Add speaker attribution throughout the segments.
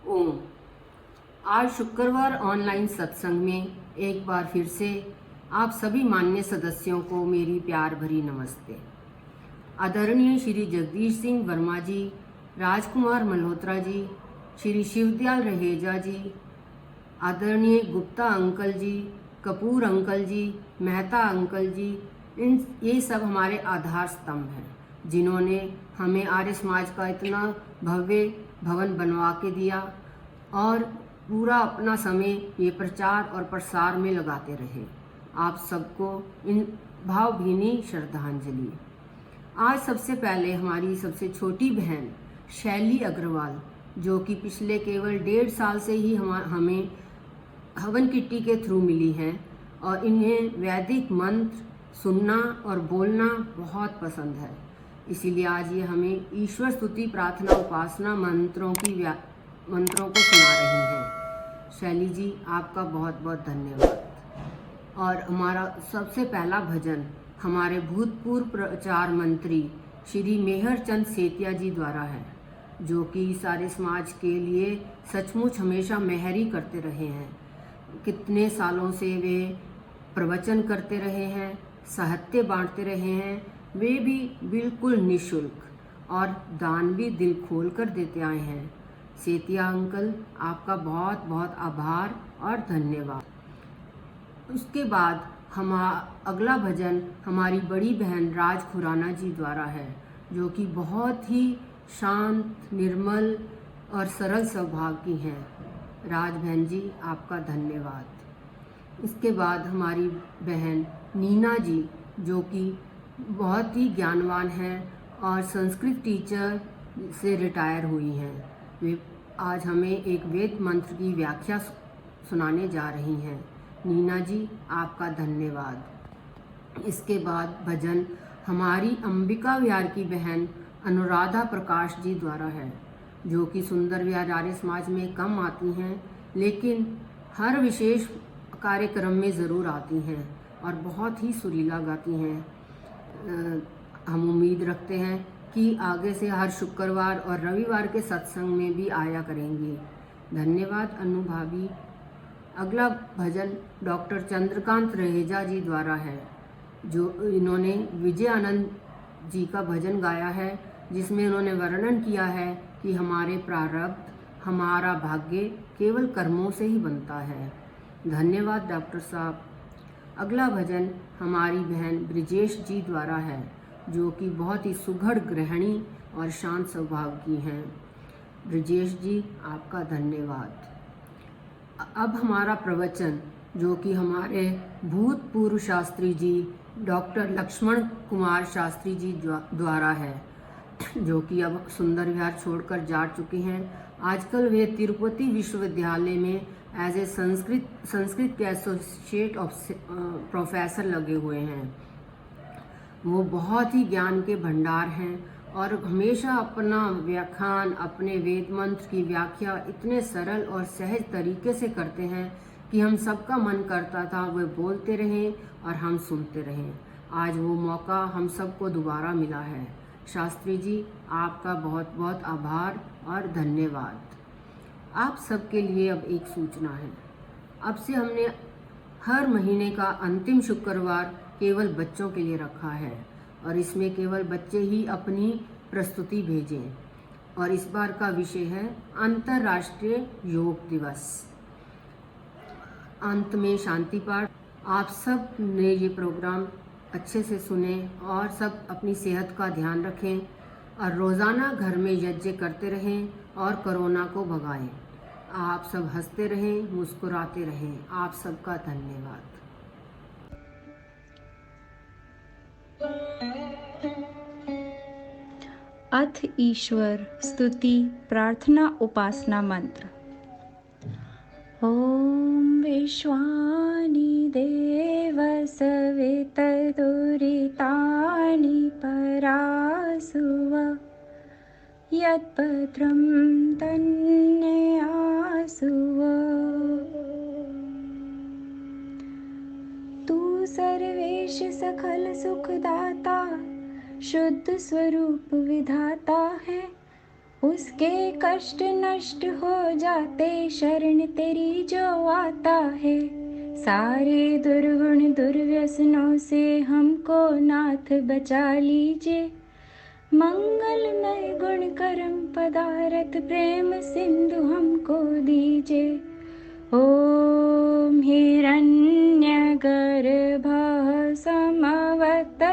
Speaker 1: ओम। आज शुक्रवार ऑनलाइन सत्संग में एक बार फिर से आप सभी मान्य सदस्यों को मेरी प्यार भरी नमस्ते। आदरणीय श्री जगदीश सिंह वर्मा जी, राजकुमार मल्होत्रा जी, श्री शिवदयाल रहेजा जी, आदरणीय गुप्ता अंकल जी, कपूर अंकल जी, मेहता अंकल जी, ये सब हमारे आधार स्तंभ हैं जिन्होंने हमें आर्य समाज का इतना भव्य भवन बनवा के दिया और पूरा अपना समय ये प्रचार और प्रसार में लगाते रहे। आप सबको इन भावभीनी श्रद्धांजलि। आज सबसे पहले हमारी सबसे छोटी बहन शैली अग्रवाल, जो कि पिछले केवल 1.5 साल से ही हमें हवन किट्टी के थ्रू मिली हैं और इन्हें वैदिक मंत्र सुनना और बोलना बहुत पसंद है, इसीलिए आज ये हमें ईश्वर स्तुति प्रार्थना उपासना मंत्रों को सुना रही हैं। शैली जी, आपका बहुत बहुत धन्यवाद। और हमारा सबसे पहला भजन हमारे भूतपूर्व प्रचार मंत्री श्री मेहर चंद सेतिया जी द्वारा है, जो कि सारे समाज के लिए सचमुच हमेशा मेहरी करते रहे हैं। कितने सालों से वे प्रवचन करते रहे हैं, साहित्य बांटते रहे हैं, वे भी बिल्कुल निःशुल्क और दान भी दिल खोल कर देते आए हैं। सेतिया अंकल, आपका बहुत बहुत आभार और धन्यवाद। उसके बाद अगला भजन हमारी बड़ी बहन राज खुराना जी द्वारा है, जो कि बहुत ही शांत, निर्मल और सरल स्वभाव की हैं। राज बहन जी, आपका धन्यवाद। इसके बाद हमारी बहन नीना जी, जो कि बहुत ही ज्ञानवान हैं और संस्कृत टीचर से रिटायर हुई हैं, वे आज हमें एक वेद मंत्र की व्याख्या सुनाने जा रही हैं। नीना जी, आपका धन्यवाद। इसके बाद भजन हमारी अंबिका विहार की बहन अनुराधा प्रकाश जी द्वारा है, जो कि सुंदर विहार आर्य समाज में कम आती हैं, लेकिन हर विशेष कार्यक्रम में ज़रूर आती हैं और बहुत ही सुरीला गाती हैं। हम उम्मीद रखते हैं कि आगे से हर शुक्रवार और रविवार के सत्संग में भी आया करेंगी। धन्यवाद अनु भाभी। अगला भजन डॉक्टर चंद्रकांत रहेजा जी द्वारा है, जो इन्होंने विजय आनंद जी का भजन गाया है, जिसमें उन्होंने वर्णन किया है कि हमारे प्रारब्ध, हमारा भाग्य केवल कर्मों से ही बनता है। धन्यवाद डॉक्टर साहब। अगला भजन हमारी बहन ब्रिजेश जी द्वारा है, जो कि बहुत ही सुघड़ गृहिणी और शांत स्वभाव की हैं। ब्रिजेश जी, आपका धन्यवाद। अब हमारा प्रवचन, जो कि हमारे भूतपूर्व शास्त्री जी डॉक्टर लक्ष्मण कुमार शास्त्री जी द्वारा है, जो कि अब सुंदर विहार छोड़कर जा चुके हैं। आजकल वे तिरुपति विश्वविद्यालय में एज ए संस्कृत के एसोसिएट प्रोफेसर लगे हुए हैं। वो बहुत ही ज्ञान के भंडार हैं और हमेशा अपना व्याख्यान, अपने वेद मंत्र की व्याख्या इतने सरल और सहज तरीके से करते हैं कि हम सबका मन करता था वे बोलते रहें और हम सुनते रहें। आज वो मौका हम सबको दोबारा मिला है। शास्त्री जी, आपका बहुत बहुत आभार और धन्यवाद। आप सबके लिए अब एक सूचना है। अब से हमने हर महीने का अंतिम शुक्रवार केवल बच्चों के लिए रखा है और इसमें केवल बच्चे ही अपनी प्रस्तुति भेजें। और इस बार का विषय है अंतर्राष्ट्रीय योग दिवस। अंत में शांति पाठ। आप सब ने ये प्रोग्राम अच्छे से सुने और सब अपनी सेहत का ध्यान रखें और रोज़ाना घर में यज्ञ करते रहें और कोरोना को भगाएं। आप सब हंसते रहें, मुस्कुराते रहें। आप सबका धन्यवाद।
Speaker 2: अथ ईश्वर स्तुति प्रार्थना उपासना मंत्र। ओम विश्वानि देव सवितदुरितानि परासुव यत्पत्रं तन्नयासुव। तू सर्वेश सकल सुखदाता शुद्ध स्वरूप विधाता है, उसके कष्ट नष्ट हो जाते शरण तेरी जो आता है। सारे दुर्गुण दुर्व्यसनों से हमको नाथ बचा लीजिए। मंगलमय गुण कर्म पदारथ प्रेम सिंधु हमको दीजिए। ओम हिरण्यगर्भः समवतताग्रे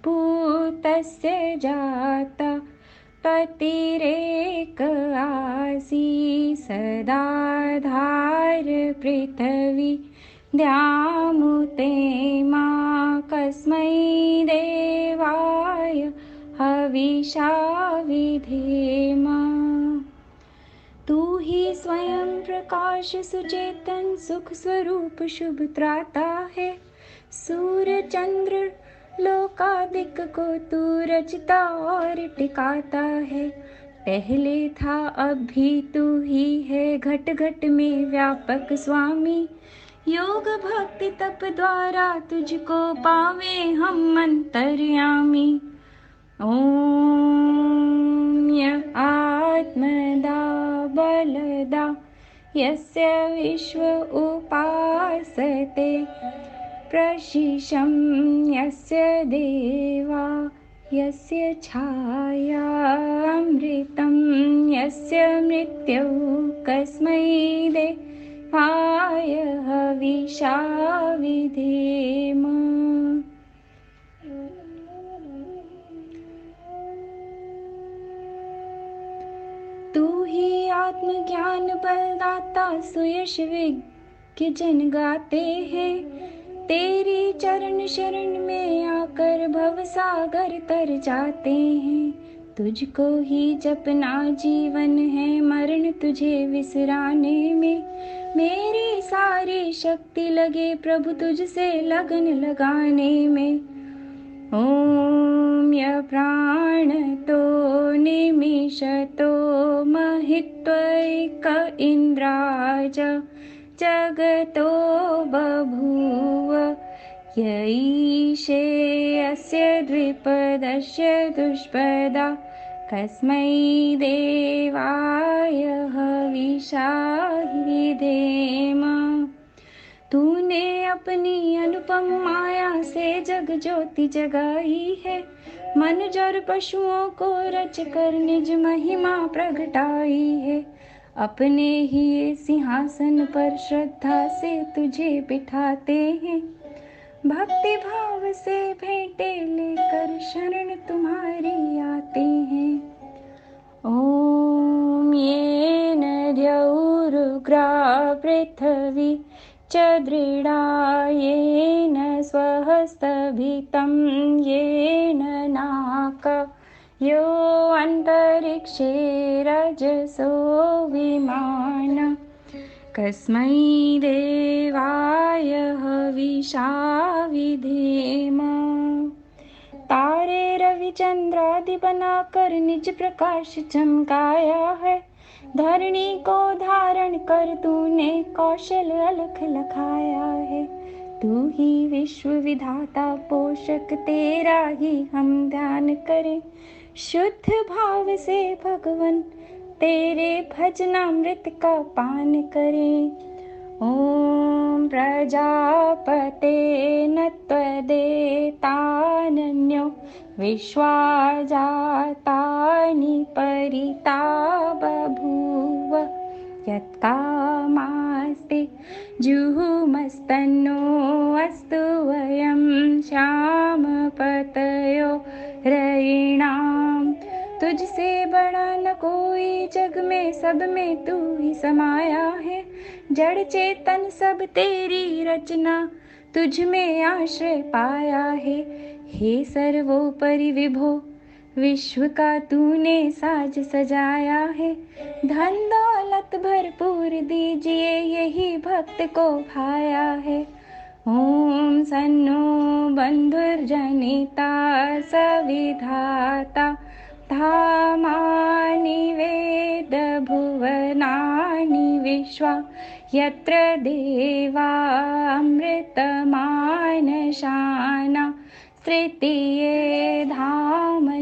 Speaker 2: भूतस्य जाता पतिरेक आसी सदा धार पृथ्वी द्यामुते मा कस्मै देवाय हविषा विधेम। तू ही स्वयं प्रकाश सुचेतन सुख स्वरूप शुभ त्राता है। सूर्य चंद्र लोकादिक को तू रचता और टिकाता है। पहले था अब भी तू ही है घट घट में व्यापक स्वामी। योग भक्ति तप द्वारा तुझको पावे हम अंतर्यामी। ओम य आत्मदा बलदा यस्य विश्व उपासते प्रशिशं यस्य देवा यस्य छायामृतं यस्य मृत्युः कस्मै देवाय हविषा विधेम। तू ही आत्मज्ञान बलदाता सुयश विज्ञ जन गाते हैं। तेरी चरण शरण में आकर भव सागर तर जाते हैं। तुझको ही जपना जीवन है मरण तुझे विसराने में। मेरी सारी शक्ति लगे प्रभु तुझसे लगन लगाने में। ओम य प्राणतो निमिषतो महित्वैक इन्द्राज जगतो बभूव य ईशे अस्य द्विपदस्य दुष्पदा कस्मै देवाय हविषा विधेम। तूने अपनी अनुपम माया से जग ज्योति जगाई है। मनुज और पशुओं को रच कर निज महिमा प्रगटाई है। अपने ही सिंहासन पर श्रद्धा से तुझे बिठाते हैं। भक्ति भाव से भेंटे लेकर शरण तुम्हारी आते हैं। ओम येन द्यौरुग्रा पृथ्वी च दृढा येन स्वहस्तभितं येन नाक यो अन्तरिक्षे रजसो विमान कस्मै देवाय हविषा विधेम। तारे रवि चंद्रादि बनाकर निज प्रकाश चमकाया है। धरणी को धारण कर तूने कौशल अलख लखाया है। तू ही विश्व विधाता पोषक तेरा ही हम ध्यान करें। शुद्ध भाव से भगवन तेरे भजनामृत का पान करें। ओम प्रजापते न त्वदेतानन्यो विश्वा जातानि परिता बभूव यत्कामास्ते जुहुमस्तन्नो अस्तु वयं श्यामपतयो रयिणाम। तुझसे बड़ा न कोई जग में, सब में तू ही समाया है। जड़ चेतन सब तेरी रचना, तुझ में आश्रय पाया है। हे सर्वोपरि विभो, विश्व का तूने साज सजाया है। धन दौलत भरपूर दीजिए, यही भक्त को भाया है। ओम सन्नो बंधुर्जनिता सविधाता धामानि वेद भुवनानि विश्वा यत्र देवा अमृतमानशाना तृतीये धामन्यधैर्ययन्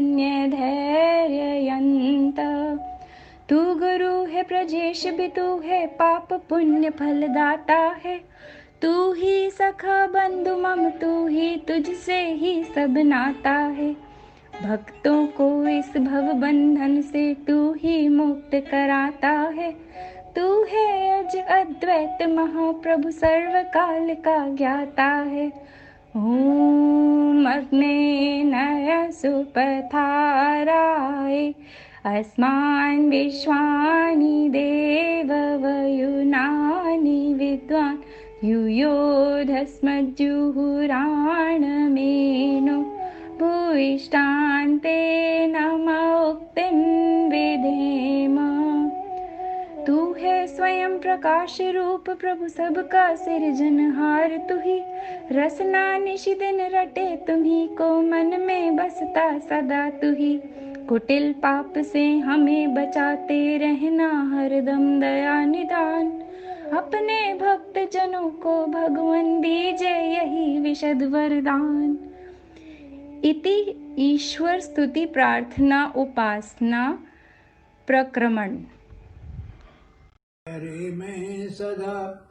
Speaker 2: तू गुरु है ब्रजेश भी तू है, पाप पुण्य फलदाता है। तू ही सखा बंधु मम, तू ही तुझसे ही सब नाता है। भक्तों को इस भव बंधन से तू ही मुक्त कराता है। तू है अज अद्वैत महाप्रभु, सर्व काल का ज्ञाता है। ॐ अग्नेय सुपथाराय अस्मान् विश्वानि देववयुनानि विद्वान् युयोधस्मज्जुहुराणमेनो भूयिष्ठान्ते नमः उक्तिं विधेम। तू है स्वयं प्रकाश रूप प्रभु, सबका सिरजनहार तू ही। रसना निशि दिन रटे तुम्ही को, मन में बसता सदा तू ही। कुटिल पाप से हमें बचाते रहना हरदम दया निदान। अपने भक्त जनों को भगवान दीजे यही विशद वरदान। इति ईश्वर स्तुति प्रार्थना उपासना प्रक्रमण।
Speaker 3: अरे मैं सदा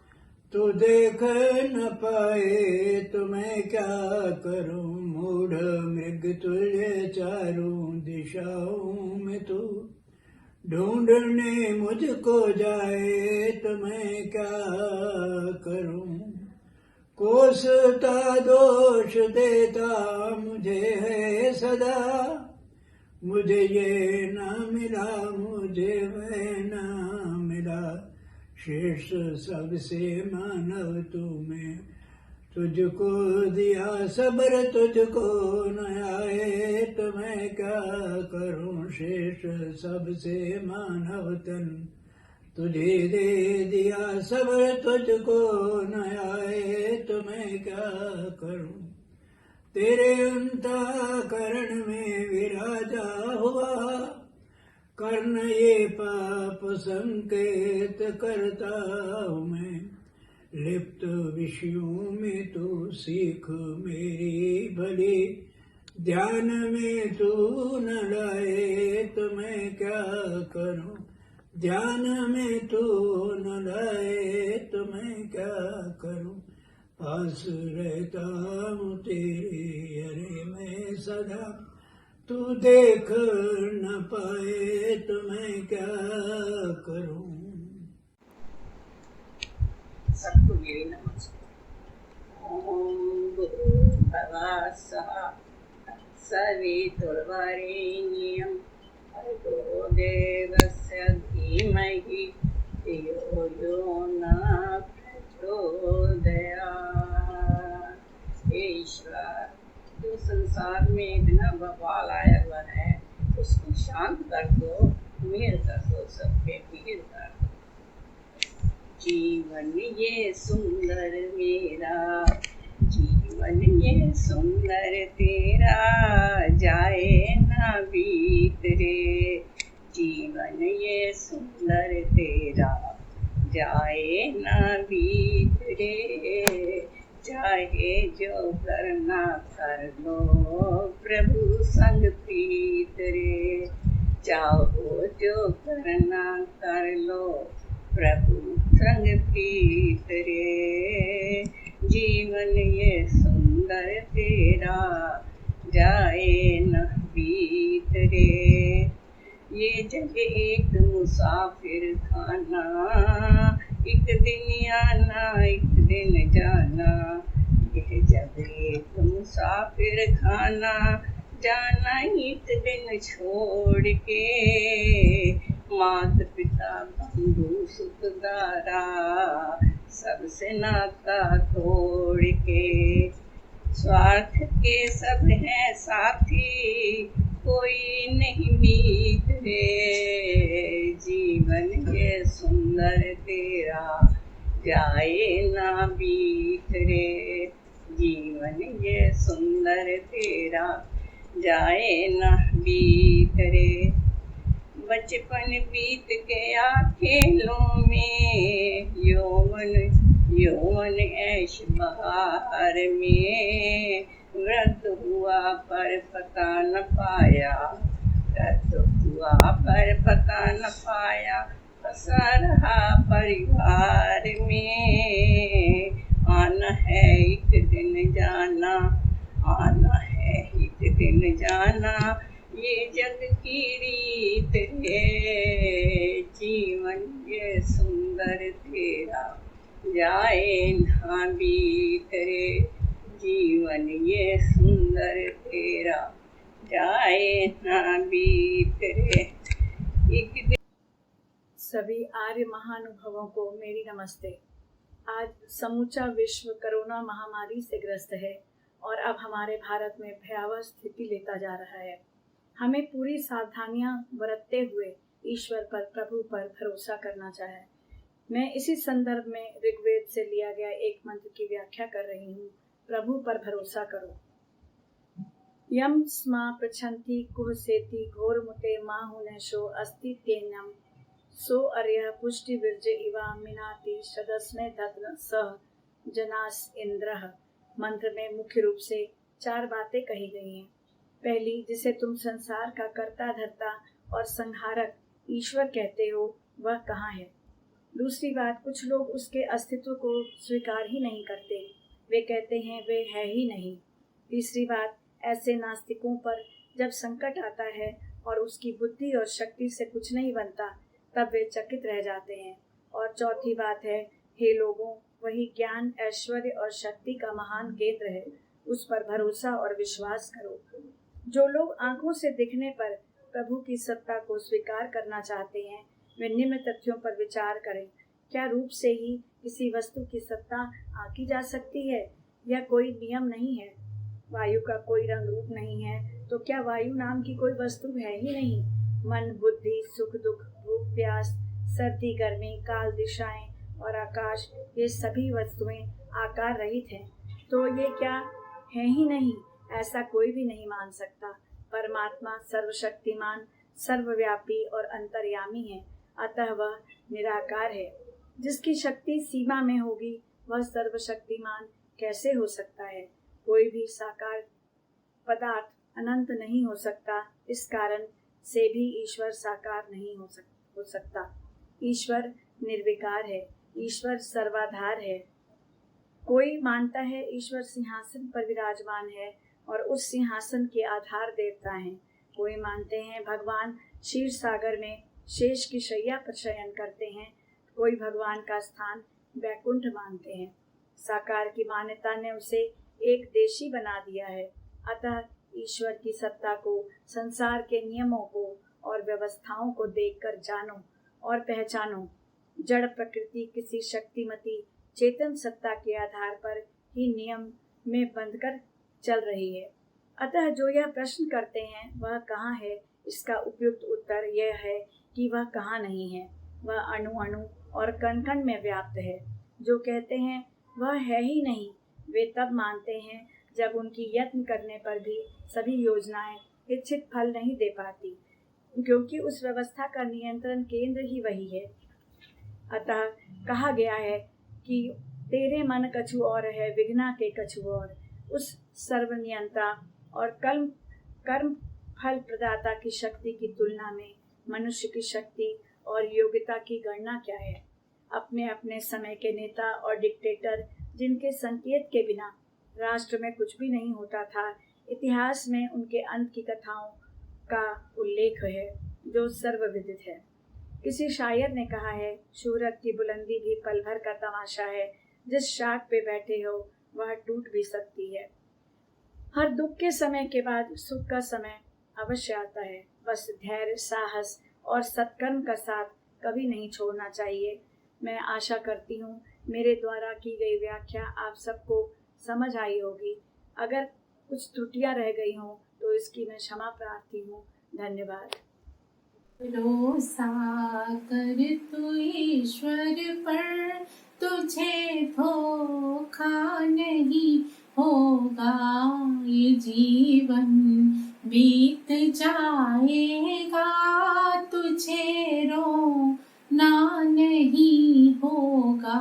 Speaker 3: तू देख न पाए तो मैं क्या करूं, मूढ़ मृग तुल्य चारों दिशाओं में तू ढूंढने मुझको जाए तो मैं क्या करूं। कोसता दोष देता मुझे है सदा, मुझे ये न मिला मुझे वह न मिला। शेष सबसे मानव तू मैं, तुझको दिया सब्र तुझको न आए तो मैं क्या करूं। शेष सबसे मानव तन तुझे दे दिया सब्र तुझको न आए तो मैं क्या करूं। तेरे अंतःकरण में विराजा हुआ, कर्ण ये पाप संकेत करता हूँ मैं। लिप्त विषयों में तू सीख मेरी भली, ध्यान में तू न लाए तो मैं क्या करूं। ध्यान में तू न लाए तो मैं क्या करूं। पास रहता हूँ तेरे अरे मैं सदा, तू देख न पाए तो मैं क्या करूं।
Speaker 4: सबको मेरी नमस्ते। ओम भूर्भुवः स्वः सवितुर्वरेण्यं भर्गो देवस्य धीमहि धियो यो न प्रचोदयात्। हे ईश्वर, जो संसार में इतना बवाल आया हुआ है उसको शांत कर दो, मेहर कर दो, सब पे मेहर कर दो। जीवन ये सुंदर मेरा, जीवन ये सुंदर तेरा, जाए ना बीत रे। जीवन ये सुंदर तेरा, जाए ना बीत रे। चाहे जो करना कर लो प्रभु संग प्रीत रे। चाहो जो करना कर लो प्रभु संग प्रीत रे। जीवन ये सुंदर तेरा, जाए न बीत रे। ये जग एक मुसाफिर खाना, एक दिन आना एक दिन जाना। यह जग एक मुसाफिर खाना, जाना एक दिन छोड़ के। मात पिता बंधु सुखदारा, सबसे नाता तोड़ के। स्वार्थ के सब हैं साथी, कोई नहीं मीत रे। जीवन ये सुंदर तेरा, जाए ना बीत रे। जीवन ये सुंदर तेरा, जाए ना बीत रे। बचपन बीत गया खेलों में, यौवन ऐश बहार में। वृद्ध हुआ पर पता न पाया, वृद्ध हुआ पर पता न पाया। फंसा रहा परिवार में। आना है एक दिन जाना, आना है एक दिन जाना, ये जग की रीत है। जीवन ये सुंदर तेरा जाए ना बीत रे, जीवन ये सुंदर तेरा जाए ना बीत रे। एक दिन
Speaker 5: सभी आर्य महानुभवों को मेरी नमस्ते। आज समूचा विश्व कोरोना महामारी से ग्रस्त है और अब हमारे भारत में भयावह स्थिति लेता जा रहा है। हमें पूरी सावधानियां बरतते हुए ईश्वर पर, प्रभु पर भरोसा करना चाहिए। मैं इसी संदर्भ में ऋग्वेद से लिया गया एक मंत्र की व्याख्या कर रही हूँ। प्रभु पर भरोसा करो। यम स्मा पृछन्ति कुह सेति घोर मुते माहुनेशो अस्ति तेन्यम सो अर्य पुष्टि विरजे इवा मिनाति सदस्मे धत्न सह जनास इंद्रः। मंत्र में मुख्य रूप से 4 बातें कही गई हैं। पहली, जिसे तुम संसार का कर्ता धर्ता और संहारक ईश्वर कहते हो, वह कहाँ है। दूसरी बात, कुछ लोग उसके अस्तित्व को स्वीकार ही नहीं करते, वे कहते हैं वे है ही नहीं। तीसरी बात, ऐसे नास्तिकों पर जब संकट आता है और उसकी बुद्धि और शक्ति से कुछ नहीं बनता, तब वे चकित रह जाते हैं। और चौथी बात है, हे लोगों, वही ज्ञान, ऐश्वर्य और शक्ति का महान केंद्र है, उस पर भरोसा और विश्वास करो। जो लोग आंखों से दिखने पर प्रभु की सत्ता को स्वीकार करना चाहते हैं, वे निम्न तथ्यों पर विचार करें। क्या रूप से ही किसी वस्तु की सत्ता आंकी जा सकती है? यह कोई नियम नहीं है। वायु का कोई रंग रूप नहीं है, तो क्या वायु नाम की कोई वस्तु है ही नहीं? मन, बुद्धि, सुख दुख, भूख प्यास, सर्दी गर्मी, काल दिशाएं और आकाश, ये सभी वस्तुएं आकार रहित हैं, तो ये क्या है ही नहीं? ऐसा कोई भी नहीं मान सकता। परमात्मा सर्वशक्तिमान, सर्वव्यापी और अंतर्यामी है, अतः वह निराकार है। जिसकी शक्ति सीमा में होगी, वह सर्वशक्तिमान कैसे हो सकता है? कोई भी साकार पदार्थ अनंत नहीं हो सकता, इस कारण से भी ईश्वर साकार नहीं हो सकता। ईश्वर निर्विकार है, ईश्वर सर्वाधार है। कोई मानता है ईश्वर सिंहासन पर विराजमान है और उस सिंहासन के आधार देवता हैं। कोई मानते हैं भगवान क्षीर सागर में शेष की शैया पर शयन करते हैं। कोई भगवान का स्थान वैकुंठ मानते हैं। साकार की मान्यता ने उसे एक देशी बना दिया है। अतः ईश्वर की सत्ता को, संसार के नियमों को और व्यवस्थाओं को देखकर जानो और पहचानो। जड़ प्रकृति किसी शक्तिमती चेतन सत्ता के आधार पर ही नियम में बंधकर चल रही है। अतः जो यह प्रश्न करते हैं वह कहाँ है, इसका उपयुक्त उत्तर यह है कि वह कहाँ नहीं है। वह अणु अणु और कण कण में व्याप्त है। जो कहते हैं वह है ही नहीं, वे तब मानते हैं जब उनकी यत्न करने पर भी सभी योजनाएं इच्छित फल नहीं दे पाती, क्योंकि उस व्यवस्था का नियंत्रण केंद्र ही वही है। अतः कहा गया है कि तेरे मन कछु और है, विघ्ना के कछु और। उस सर्वनियंता और कर्म फल प्रदाता की शक्ति की तुलना में मनुष्य की शक्ति और योग्यता की गणना क्या है। अपने अपने समय के नेता और डिक्टेटर, जिनके संकेत के बिना राष्ट्र में कुछ भी नहीं होता था, इतिहास में उनके अंत की कथाओं का उल्लेख है जो सर्वविदित है। किसी शायर ने कहा है, शोहरत की बुलंदी भी पल भर का तमाशा है, जिस शाख पे बैठे हो वह टूट भी सकती है। हर दुख के समय के बाद सुख का समय अवश्य आता है। बस धैर्य, साहस और सत्कर्म का साथ कभी नहीं छोड़ना चाहिए। मैं आशा करती हूँ मेरे द्वारा की गई व्याख्या आप सबको समझ आई होगी। अगर कुछ त्रुटियां रह गई हों तो इसकी मैं क्षमा प्रार्थी हूँ। धन्यवाद।
Speaker 6: भरोसा कर तू ईश्वर पर, तुझे धोखा नहीं होगा। ये जीवन बीत जाएगा, तुझे रोना नहीं होगा।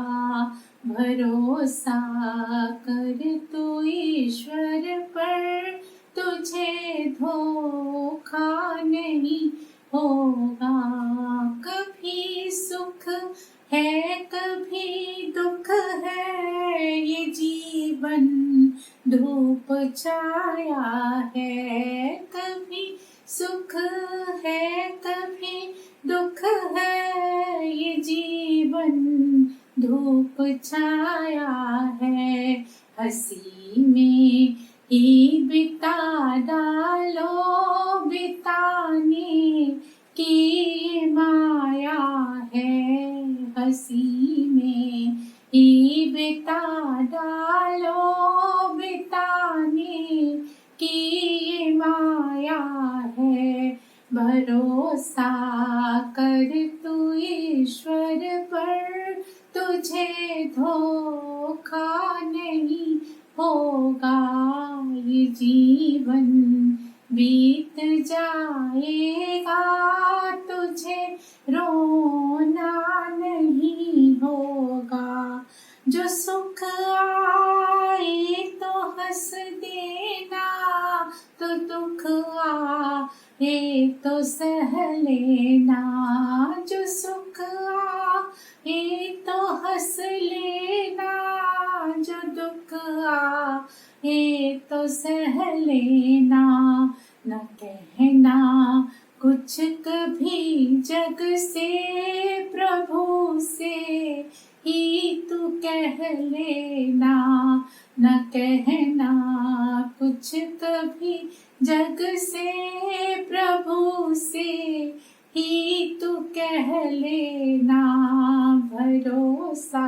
Speaker 6: भरोसा कर तू ईश्वर पर, तुझे धोखा नहीं होगा। कभी सुख धूप छाया है, कभी सुख है कभी दुख है, ये जीवन धूप छाया है। हंसी में ही बिता डालो, बिताने की ये माया है। हंसी में ही बिता डालो, बिताने की ये माया है। भरोसा कर तू ईश्वर पर, तुझे धोखा नहीं होगा। ये जीवन बीत जाएगा, तुझे रोना नहीं होगा। जो सुख आए तो हंस देना, तो दुख आए तो सह लेना। जो सुख आए तो हंस लेना, जो दुख आए तो सह लेना। न कहना कुछ कभी जग से, प्रभु से ही तू कह लेना। न कहना कुछ कभी जग से, प्रभु से ही तू कह लेना। भरोसा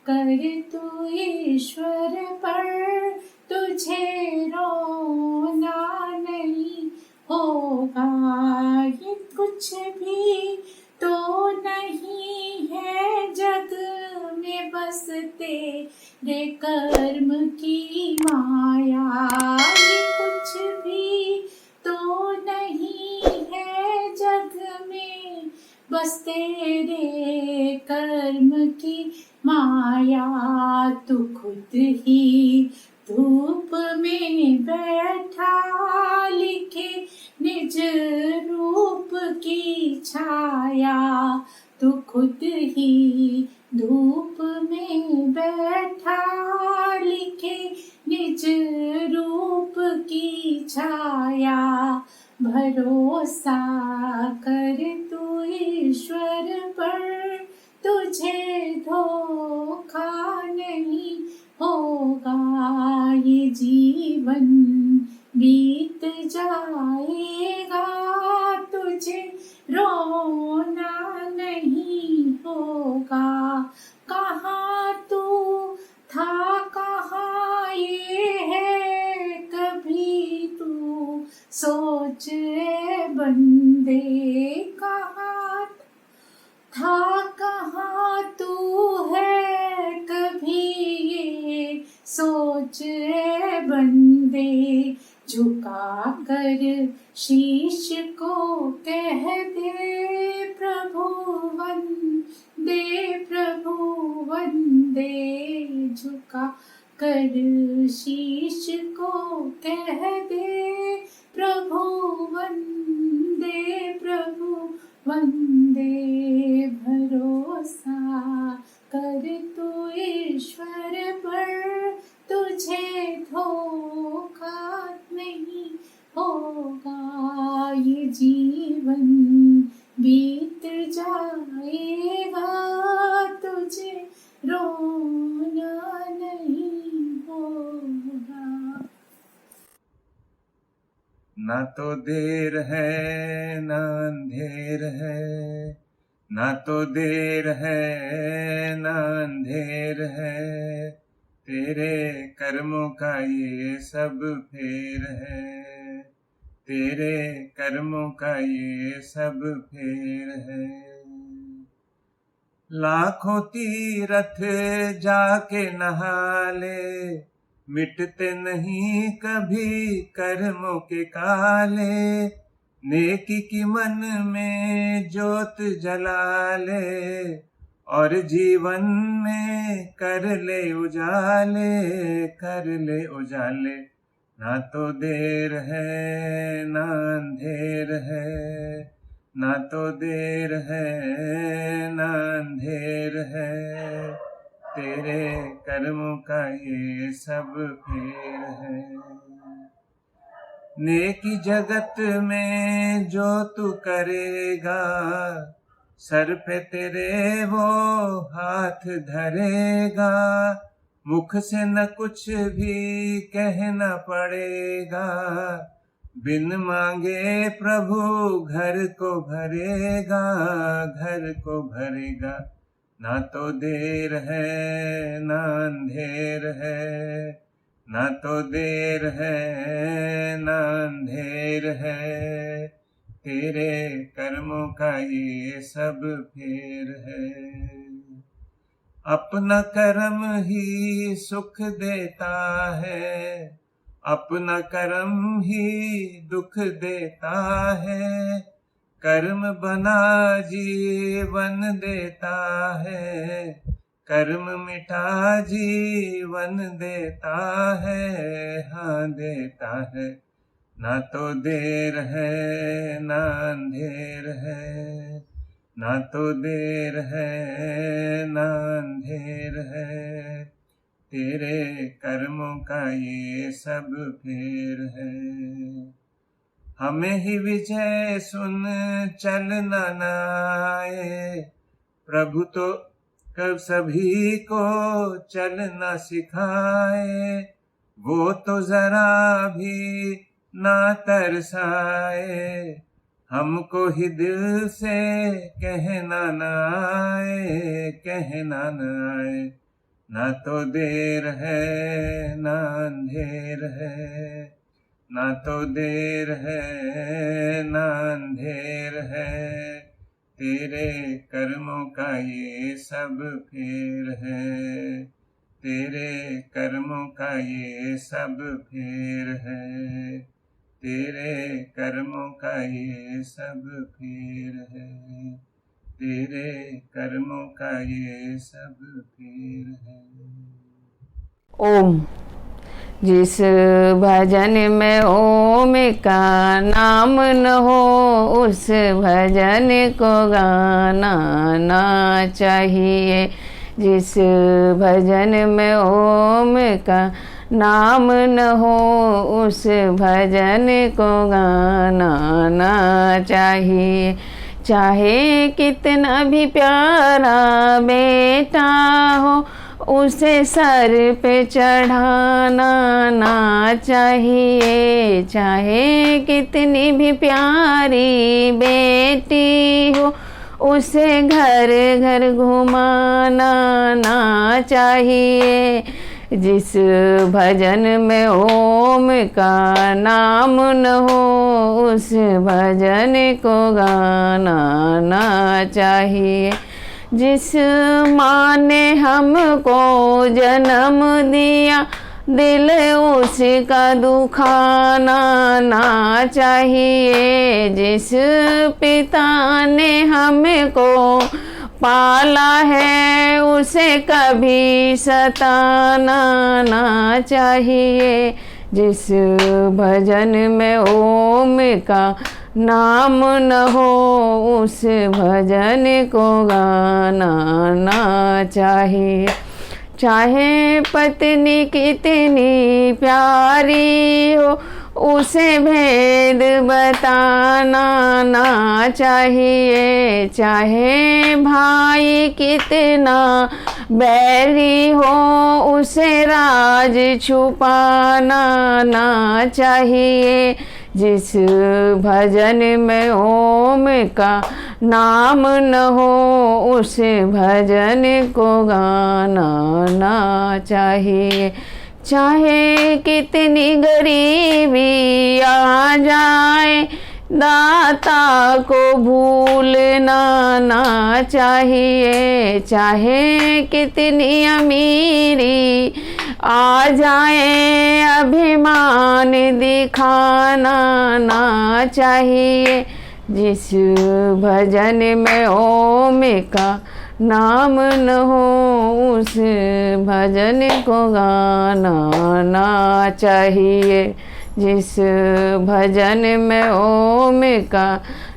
Speaker 6: कर तू ईश्वर पर, तुझे रोना नहीं होगा। ये कुछ भी तो नहीं है जग में, बस तेरे कर्म की माया। ये कुछ भी तो नहीं है जग में, बस तेरे कर्म की माया। तू खुद ही धूप में बैठा, लिखे निज रूप की छाया। तू खुद ही धूप में बैठा, लिखे निज रूप की छाया। भरोसा कर तू ईश्वर पर, तुझे धोखा नहीं होगा। ये जीवन बीत जाएगा, तुझे रोना नहीं होगा। कहाँ तू था कहाँ ये है, कभी तू सोच ए बंदे। कहाँ था कहाँ तू है, कभी ये सोच ए बंदे। झुका कर शीश को कह दे, प्रभु वंदे, प्रभु वंदे। झुका कर शीश को कह दे, प्रभु वंदे, प्रभु वंदे। भरोसा कर तू ईश्वर पर, तुझे धोखा नहीं होगा। ये जीवन बीत जाएगा, तुझे रोना नहीं होगा।
Speaker 7: ना तो देर है ना अंधेर है, ना तो देर है ना अंधेर है। तेरे कर्मों का ये सब फेर है, तेरे कर्मों का ये सब फेर है। लाखों तीरथ जाके नहा ले, मिटते नहीं कभी कर्मों के काले। नेकी की मन में जोत जला ले, और जीवन में कर ले उजाले, कर ले उजाले। ना तो देर है ना अंधेर है, ना तो देर है ना अंधेर है। तेरे कर्मों का ये सब फेर है। नेकी जगत में जो तू करेगा, सर पे तेरे वो हाथ धरेगा। मुख से न कुछ भी कहना पड़ेगा, बिन मांगे प्रभु घर को भरेगा, घर को भरेगा। ना तो देर है ना अंधेर है, ना तो देर है ना अंधेर है, तेरे कर्मों का ये सब फेर है। अपना कर्म ही सुख देता है, अपना कर्म ही दुख देता है। कर्म बना जीवन देता है, कर्म मिटा जीवन देता है, हाँ देता है। ना तो देर है ना अंधेर है, ना तो देर है ना अंधेर है, तेरे कर्मों का ये सब फेर है। हमें ही विजय सुन चलना न आए, प्रभु तो कब सभी को चलना सिखाए। वो तो जरा भी ना तरसाए, हमको ही दिल से कहना न आए, कहना न आए। ना तो देर है ना अंधेर है, ना तो देर है ना अंधेर है, तेरे कर्मों का ये सब फेर है, तेरे कर्मों का ये सब फेर है, तेरे कर्मों का ये सब फेर है, तेरे कर्मों का ये सब फेर है।
Speaker 8: ओम। जिस भजन में ओम का नाम न हो, उस भजन को गाना ना चाहिए। जिस भजन में ओम का नाम न हो, उस भजन को गाना ना चाहिए। चाहे कितना भी प्यारा बेटा हो, उसे सर पे चढ़ाना ना चाहिए। चाहे कितनी भी प्यारी बेटी हो, उसे घर घर घुमाना ना चाहिए। जिस भजन में ओम का नाम न हो, उस भजन को गाना ना चाहिए। जिस माँ ने हमको जन्म दिया, दिल उसका दुखाना ना चाहिए। जिस पिता ने हमको पाला है, उसे कभी सताना ना चाहिए। जिस भजन में ओम का नाम न हो, उस भजन को गाना ना चाहिए। चाहे पत्नी कितनी प्यारी हो, उसे भेद बताना ना चाहिए। चाहे भाई कितना बैरी हो, उसे राज छुपाना ना चाहिए। जिस भजन में ओम का नाम न हो, उस भजन को गाना ना चाहिए। चाहे कितनी गरीबी आ जाए, दाता को भूलना ना चाहिए। चाहे कितनी अमीरी आ जाए, अभिमान दिखाना ना चाहिए। जिस भजन में ओम का नाम न हो, उस भजन को गाना ना चाहिए। जिस भजन में ओम का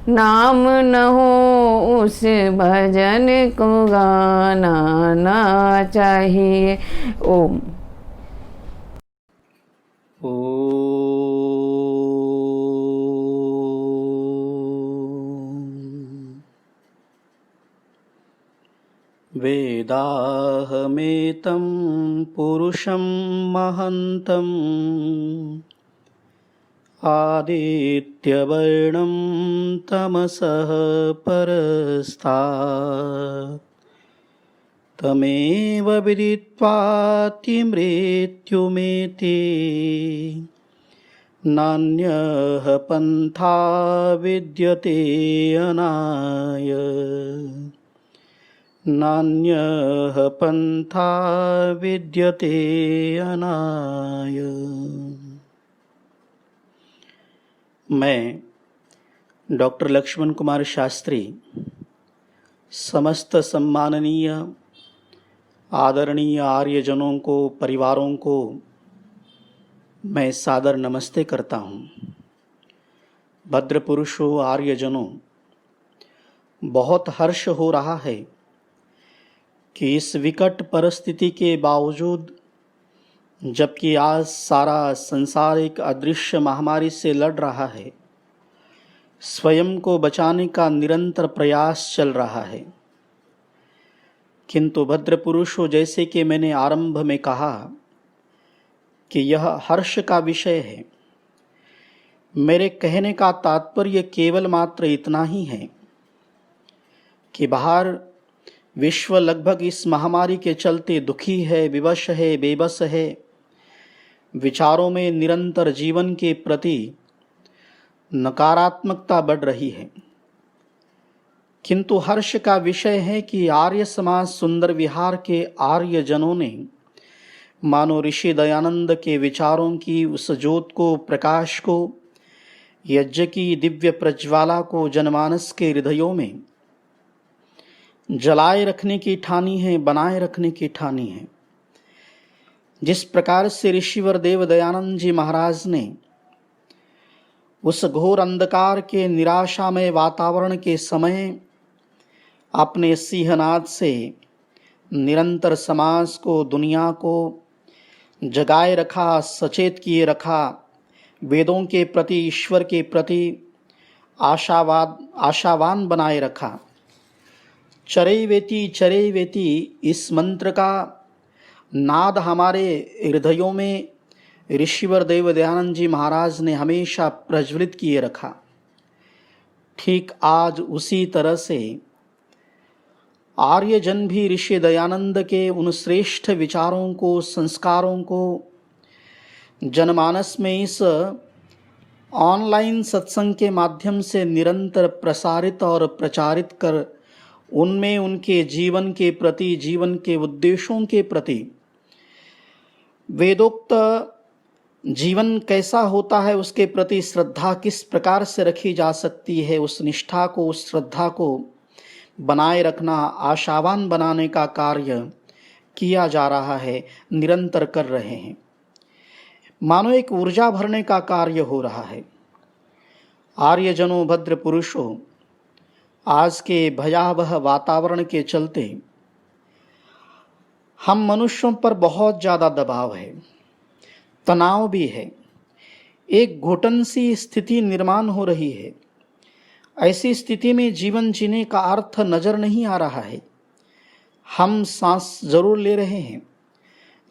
Speaker 8: नाम न हो उस भजन को गाना चाहिए। ओम।
Speaker 9: वेदाहमेतं पुरुषं महन्तम् आदित्यवर्णं तमसः परस्तात् तमेव विदित्वातिमृत्युमेति नान्यः पन्था विद्यते अनाय नान्यः पन्था विद्यते अनाय। मैं डॉक्टर लक्ष्मण कुमार शास्त्री समस्त सम्माननीय आदरणीय आर्यजनों को, परिवारों को मैं सादर नमस्ते करता हूँ। भद्र पुरुषों, आर्यजनों, बहुत हर्ष हो रहा है कि इस विकट परिस्थिति के बावजूद, जबकि आज सारा संसार एक अदृश्य महामारी से लड़ रहा है, स्वयं को बचाने का निरंतर प्रयास चल रहा है। किंतु भद्र पुरुषों, जैसे कि मैंने आरंभ में कहा कि यह हर्ष का विषय है, मेरे कहने का तात्पर्य केवल मात्र इतना ही है कि बाहर विश्व लगभग इस महामारी के चलते दुखी है, विवश है, बेबस है, विचारों में निरंतर जीवन के प्रति नकारात्मकता बढ़ रही है। किंतु हर्ष का विषय है कि आर्य समाज सुंदर विहार के आर्य जनों ने मानो ऋषि दयानंद के विचारों की उस ज्योत को, प्रकाश को, यज्ञ की दिव्य प्रज्वाला को जनमानस के हृदयों में जलाए रखने की ठानी है, बनाए रखने की ठानी है। जिस प्रकार से ऋषिवर देव दयानंद जी महाराज ने उस घोर अंधकार के निराशामय वातावरण के समय अपने सिंहनाद से निरंतर समाज को, दुनिया को जगाए रखा, सचेत किए रखा, वेदों के प्रति, ईश्वर के प्रति आशावान बनाए रखा। चरैवेति चरैवेति इस मंत्र का नाद हमारे हृदयों में ऋषिवर देव दयानंद जी महाराज ने हमेशा प्रज्वलित किए रखा। ठीक आज उसी तरह से आर्यजन भी ऋषि दयानंद के उन श्रेष्ठ विचारों को, संस्कारों को जनमानस में इस ऑनलाइन सत्संग के माध्यम से निरंतर प्रसारित और प्रचारित कर उनमें उनके जीवन के प्रति, जीवन के उद्देश्यों के प्रति, वेदोक्त जीवन कैसा होता है उसके प्रति श्रद्धा किस प्रकार से रखी जा सकती है, उस निष्ठा को, उस श्रद्धा को बनाए रखना, आशावान बनाने का कार्य किया जा रहा है, निरंतर कर रहे हैं। मानो एक ऊर्जा भरने का कार्य हो रहा है। आर्यजनों, भद्र पुरुषों, आज के भयावह वातावरण के चलते हम मनुष्यों पर बहुत ज़्यादा दबाव है, तनाव भी है, एक घुटन सी स्थिति निर्माण हो रही है। ऐसी स्थिति में जीवन जीने का अर्थ नजर नहीं आ रहा है। हम सांस जरूर ले रहे हैं,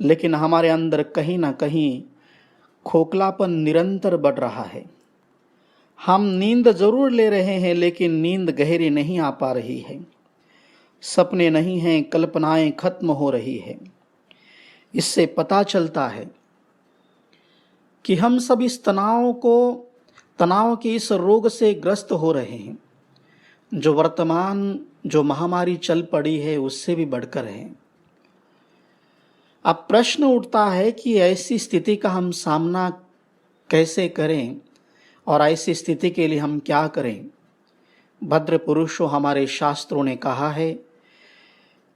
Speaker 9: लेकिन हमारे अंदर कहीं ना कहीं खोखलापन निरंतर बढ़ रहा है। हम नींद जरूर ले रहे हैं, लेकिन नींद गहरी नहीं आ पा रही है। सपने नहीं हैं, कल्पनाएं खत्म हो रही है। इससे पता चलता है कि हम सब इस तनाव के इस रोग से ग्रस्त हो रहे हैं, जो वर्तमान जो महामारी चल पड़ी है उससे भी बढ़कर है। अब प्रश्न उठता है कि ऐसी स्थिति का हम सामना कैसे करें और ऐसी स्थिति के लिए हम क्या करें। भद्र पुरुषों, हमारे शास्त्रों ने कहा है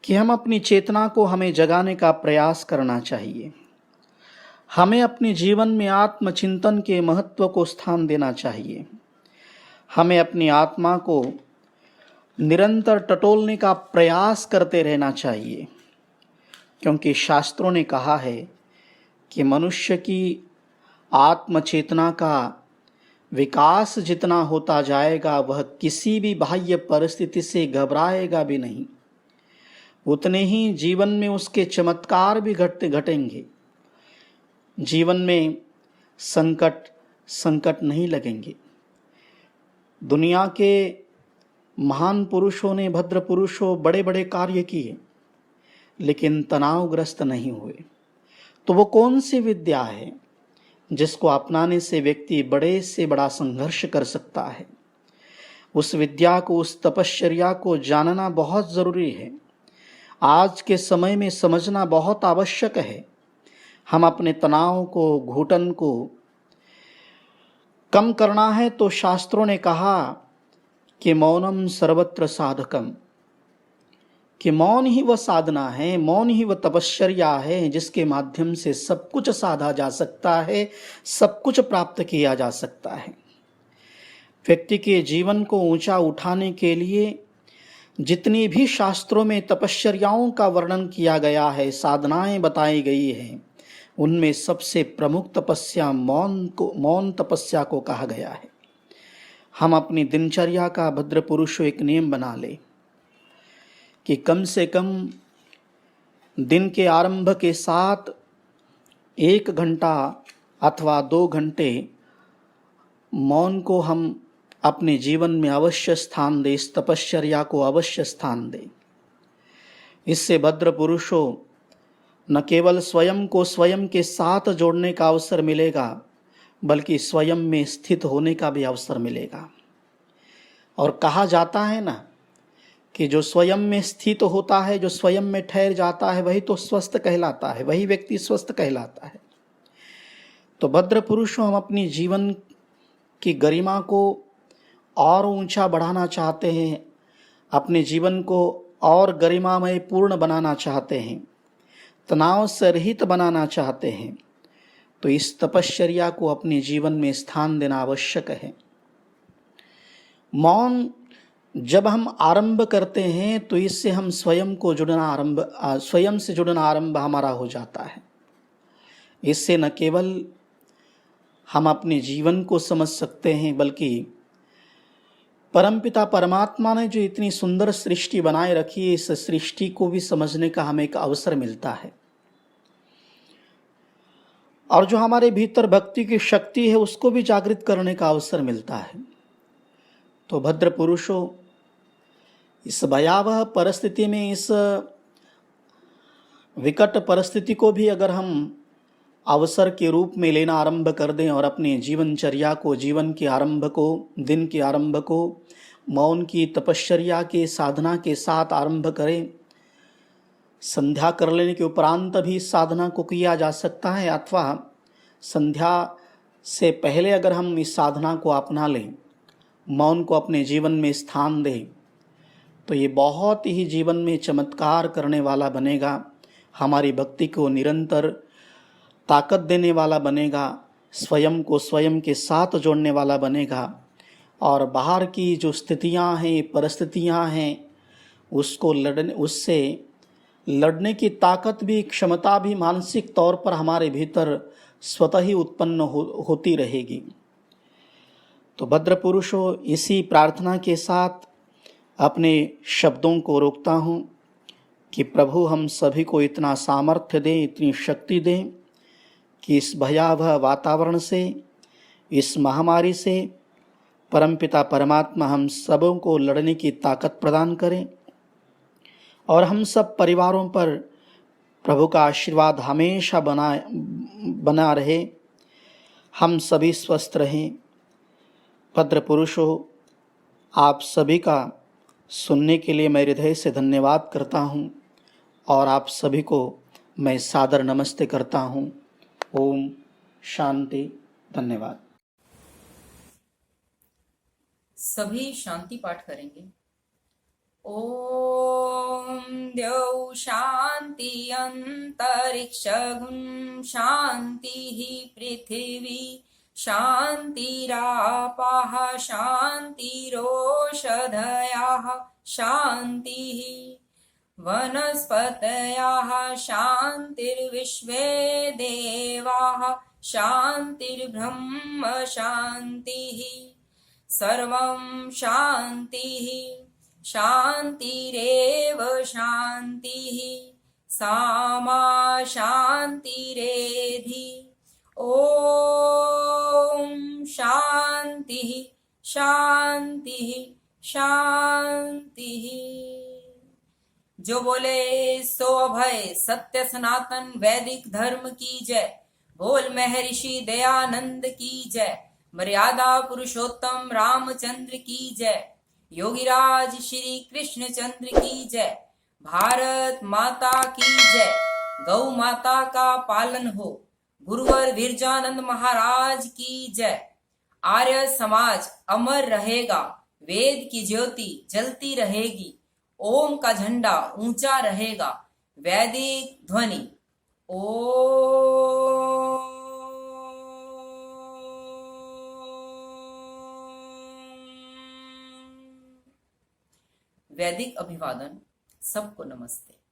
Speaker 9: कि हम अपनी चेतना को हमें जगाने का प्रयास करना चाहिए। हमें अपने जीवन में आत्मचिंतन के महत्व को स्थान देना चाहिए। हमें अपनी आत्मा को निरंतर टटोलने का प्रयास करते रहना चाहिए, क्योंकि शास्त्रों ने कहा है कि मनुष्य की आत्मचेतना का विकास जितना होता जाएगा वह किसी भी बाह्य परिस्थिति से घबराएगा भी नहीं, उतने ही जीवन में उसके चमत्कार भी घटेंगे। जीवन में संकट नहीं लगेंगे। दुनिया के महान पुरुषों ने, भद्र पुरुषों, बड़े बड़े कार्य किए लेकिन तनावग्रस्त नहीं हुए। तो वो कौन सी विद्या है जिसको अपनाने से व्यक्ति बड़े से बड़ा संघर्ष कर सकता है? उस विद्या को, उस तपश्चर्या को जानना बहुत जरूरी है। आज के समय में समझना बहुत आवश्यक है। हम अपने तनाव को, घुटन को कम करना है तो शास्त्रों ने कहा कि मौनम सर्वत्र साधकम, कि मौन ही वह साधना है, मौन ही वह तपश्चर्या है जिसके माध्यम से सब कुछ साधा जा सकता है, सब कुछ प्राप्त किया जा सकता है। व्यक्ति के जीवन को ऊंचा उठाने के लिए जितनी भी शास्त्रों में तपश्चर्याओं का वर्णन किया गया है, साधनाएं बताई गई हैं, उनमें सबसे प्रमुख तपस्या मौन तपस्या को कहा गया है। हम अपनी दिनचर्या का, भद्र पुरुषों, एक नियम बना ले कि कम से कम दिन के आरंभ के साथ 1 घंटा अथवा 2 घंटे मौन को हम अपने जीवन में अवश्य स्थान दें, इस तपश्चर्या को अवश्य स्थान दें। इससे भद्र पुरुषों न केवल स्वयं को स्वयं के साथ जोड़ने का अवसर मिलेगा, बल्कि स्वयं में स्थित होने का भी अवसर मिलेगा। और कहा जाता है ना कि जो स्वयं में स्थित होता है, जो स्वयं में ठहर जाता है, वही तो स्वस्थ कहलाता है, वही व्यक्ति स्वस्थ कहलाता है। तो भद्र पुरुषों, हम अपनी जीवन की गरिमा को और ऊंचा बढ़ाना चाहते हैं, अपने जीवन को और गरिमामय पूर्ण बनाना चाहते हैं, तनाव से रहित बनाना चाहते हैं, तो इस तपश्चर्या को अपने जीवन में स्थान देना आवश्यक है। मौन जब हम आरंभ करते हैं तो इससे हम स्वयं से जुड़ना आरंभ हमारा हो जाता है। इससे न केवल हम अपने जीवन को समझ सकते हैं, बल्कि परमपिता परमात्मा ने जो इतनी सुंदर सृष्टि बनाए रखी है, इस सृष्टि को भी समझने का हमें एक अवसर मिलता है। और जो हमारे भीतर भक्ति की शक्ति है उसको भी जागृत करने का अवसर मिलता है। तो भद्र पुरुषों, इस भयावह परिस्थिति में, इस विकट परिस्थिति को भी अगर हम अवसर के रूप में लेना आरंभ कर दें और अपने जीवनचर्या को, जीवन के आरंभ को, दिन के आरंभ को मौन की तपश्चर्या के साधना के साथ आरंभ करें। संध्या कर लेने के उपरांत भी साधना को किया जा सकता है, अथवा संध्या से पहले अगर हम इस साधना को अपना लें, मौन को अपने जीवन में स्थान दें, तो ये बहुत ही जीवन में चमत्कार करने वाला बनेगा, हमारी भक्ति को निरंतर ताकत देने वाला बनेगा, स्वयं को स्वयं के साथ जोड़ने वाला बनेगा, और बाहर की जो स्थितियां हैं, परिस्थितियां हैं, उससे लड़ने की ताकत भी, क्षमता भी मानसिक तौर पर हमारे भीतर स्वतः ही उत्पन्न होती रहेगी। तो भद्र पुरुषों, इसी प्रार्थना के साथ अपने शब्दों को रोकता हूँ कि प्रभु हम सभी को इतना सामर्थ्य दें, इतनी शक्ति दें कि इस भयावह वातावरण से, इस महामारी से परमपिता परमात्मा हम सबों को लड़ने की ताकत प्रदान करें, और हम सब परिवारों पर प्रभु का आशीर्वाद हमेशा बना रहे, हम सभी स्वस्थ रहें। भद्र पुरुषों, आप सभी का सुनने के लिए मैं हृदय से धन्यवाद करता हूँ, और आप सभी को मैं सादर नमस्ते करता हूँ। ओम शांति। धन्यवाद।
Speaker 10: सभी शांति पाठ करेंगे। ओम द्यौ शांति अंतरिक्षगुं शांति पृथिवी शान्तिरापाः शान्तिरोषधयाः शान्तिः वनस्पतयः शान्तिर्विश्वे देवाः शान्तिर्ब्रह्म शान्तिः सर्वं शान्तिः शान्तिरेव शान्तिः सा मा शान्तिरेधि ॐ शान्तिः शान्तिः शान्तिः। जो बोले सो अभय सत्य सनातन वैदिक धर्म की जय। बोल महर्षि दयानंद की जय। मर्यादा पुरुषोत्तम रामचंद्र की जय। योगीराज श्री कृष्ण चंद्र की जय। भारत माता की जय। गौ माता का पालन हो। गुरुवर विरजानंद महाराज की जय। आर्य समाज अमर रहेगा। वेद की ज्योति जलती रहेगी। ओम का झंडा ऊंचा रहेगा। वैदिक ध्वनि ओम। वैदिक अभिवादन। सबको नमस्ते।